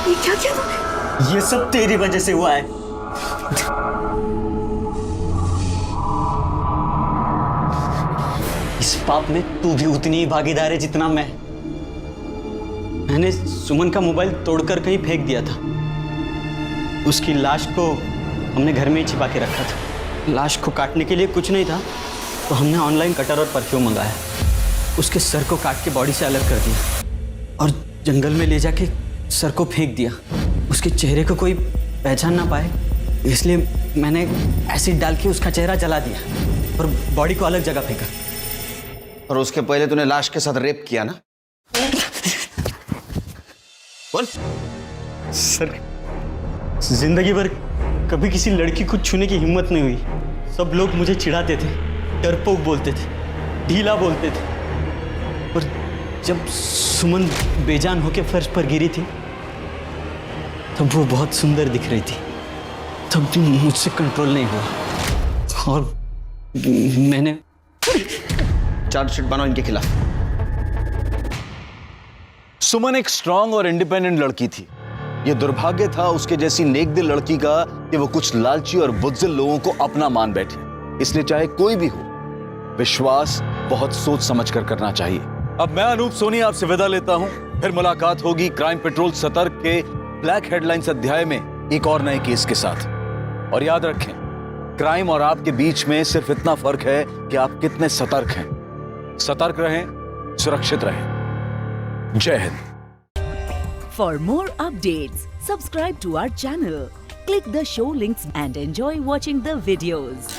ये क्या किया तुमने? ये सब तेरी वजह से हुआ है। इस पाप में तू भी उतनी ही भागीदार है जितना मैं। मैंने सुमन का मोबाइल तोड़कर कहीं फेंक दिया था। उसकी लाश को हमने घर में ही छिपा के रखा था। लाश को काटने के लिए कुछ नहीं था तो हमने ऑनलाइन कटर और परफ्यूम मंगाया। उसके सर को काट के बॉडी से अलग कर दिया और जंगल में ले जाके सर को फेंक दिया। उसके चेहरे को कोई पहचान ना पाए इसलिए मैंने एसिड डाल के उसका चेहरा जला दिया और बॉडी को अलग जगह फेंका। और उसके पहले तूने लाश के साथ रेप किया ना? बोल। सर जिंदगी भर कभी किसी लड़की को छूने की हिम्मत नहीं हुई। सब लोग मुझे चिढ़ाते थे, डरपोक बोलते थे, ढीला बोलते थे। और जब सुमन बेजान होके फर्श पर गिरी थी तब वो बहुत सुंदर दिख रही थी। तब भी मुझसे कंट्रोल नहीं हुआ और मैंने चार्जशीट बनाओ इनके खिलाफ। सुमन एक स्ट्रांग और इंडिपेंडेंट लड़की थी। यह दुर्भाग्य था उसके जैसी नेकदिल लड़की का कि वो कुछ लालची और बुज़दिल लोगों को अपना मान बैठी। इसलिए चाहे कोई भी हो, विश्वास बहुत सोच समझ कर करना चाहिए। अब मैं अनूप सोनी आपसे विदा लेता हूं। फिर मुलाकात होगी क्राइम पेट्रोल सतर्क के ब्लैक हेडलाइंस अध्याय में एक और नए केस के साथ। और याद रखें, क्राइम और आपके बीच में सिर्फ इतना फर्क है कि आप कितने सतर्क हैं। सतर्क रहें, सुरक्षित रहें। जय Hind. For more updates, subscribe to our channel, click the show links and enjoy watching the videos.